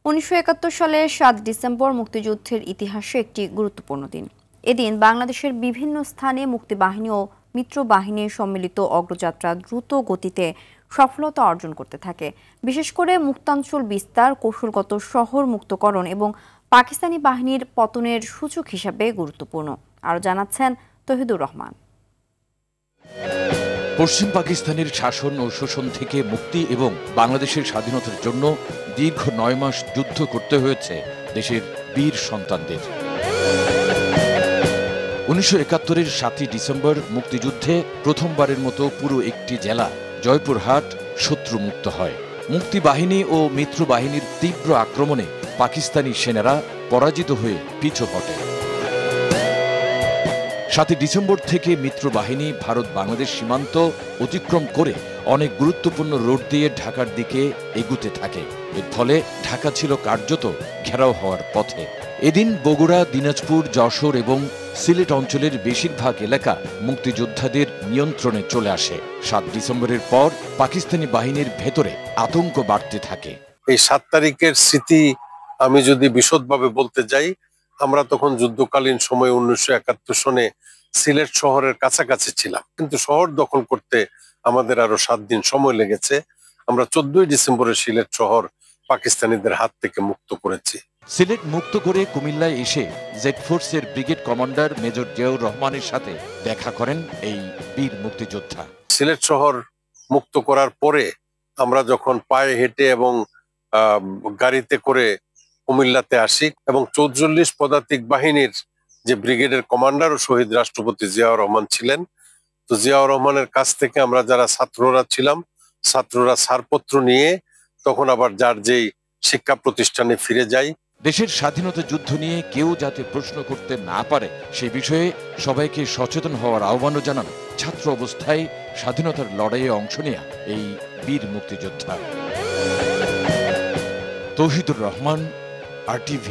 ১৯৭১ সালের ৭ ডিসেম্বর মুক্তিযুদ্ধের ইতিহাসে একটি গুরুত্বপূর্ণ দিন। এদিন বাংলাদেশের বিভিন্ন স্থানে মুক্তিবাহিনী ও মিত্রবাহিনীর সম্মিলিত অগ্রযাত্রা দ্রুত গতিতে সফলতা অর্জন করতে থাকে। বিশেষ করে মুক্তাঞ্চল বিস্তার, কৌশলগত শহর মুক্তকরণ এবং পাকিস্তানি বাহিনীর পতনের সূচক হিসাবে গুরুত্বপূর্ণ। আরও জানাচ্ছেন তহিদুর রহমান। পশ্চিম পাকিস্তানের শাসন ও শোষণ থেকে মুক্তি এবং বাংলাদেশের স্বাধীনতার জন্য দীর্ঘ ৯ মাস যুদ্ধ করতে হয়েছে দেশের বীর সন্তানদের। ১৯৭১-এর ৭ই ডিসেম্বর মুক্তিযুদ্ধে প্রথমবারের মতো পুরো একটি জেলা জয়পুরহাট শত্রুমুক্ত হয়। মুক্তিবাহিনী ও মিত্রবাহিনীর তীব্র আক্রমণে পাকিস্তানি সেনারা পরাজিত হয়ে পিছু হটে। ৭ই ডিসেম্বর থেকে মিত্রবাহিনী ভারত বাংলাদেশ সীমান্ত অতিক্রম করে অনেক গুরুত্বপূর্ণ রোড দিয়ে ঢাকার দিকে এগুতে থাকে। এর ফলে ঢাকা ছিল কার্যত ঘেরাও হওয়ার পথে। এদিন বগুড়া, দিনাজপুর, যশোর এবং সিলেট অঞ্চলের বেশিরভাগ এলাকা মুক্তিযোদ্ধাদের নিয়ন্ত্রণে চলে আসে। ৭ ডিসেম্বরের পর পাকিস্তানি বাহিনীর ভেতরে আতঙ্ক বাড়তে থাকে। এই ৭ তারিখের স্মৃতি আমি যদি বিশদভাবে বলতে যাই, আমরা তখন যুদ্ধকালীন সময় ১৯৭১ সনে সিলেট শহরের কাছাকাছি ছিলাম, কিন্তু শহর দখল করতে আমাদের আরো ৭ দিন সময় লেগেছে। আমরা ১৪ই ডিসেম্বরে সিলেট শহর পাকিস্তানিদের হাত থেকে মুক্ত করেছি। সিলেট মুক্ত করে কুমিল্লায় এসে জেড ফোর্সের ব্রিগেড কমান্ডার মেজর জিয়াউর রহমানের সাথে দেখা করেন এই বীর মুক্তিযোদ্ধা। সিলেট শহর মুক্ত করার পরে আমরা যখন পায়ে হেঁটে এবং গাড়িতে করে কুমিল্লাতে আসি এবং ৪৪ পদাতিক বাহিনীর যে ব্রিগেডের কমান্ডার ও শহীদ রাষ্ট্রপতি জিয়াউর রহমান ছিলেন, তো জিয়াউর রহমানের কাছ থেকে আমরা যারা ছাত্ররা ছিলাম, ছাত্ররা ছাড়পত্র নিয়ে তখন আবার যার যেই শিক্ষা প্রতিষ্ঠানে ফিরে যাই। দেশের স্বাধীনতা যুদ্ধ নিয়ে কেউ যাতে প্রশ্ন করতে না পারে সে বিষয়ে সবাইকে সচেতন হওয়ার আহ্বানও জানান ছাত্র অবস্থায় স্বাধীনতার লড়াইয়ে অংশ নেয়া এই বীর মুক্তিযোদ্ধা। তৌহিদুর রহমান, RTV।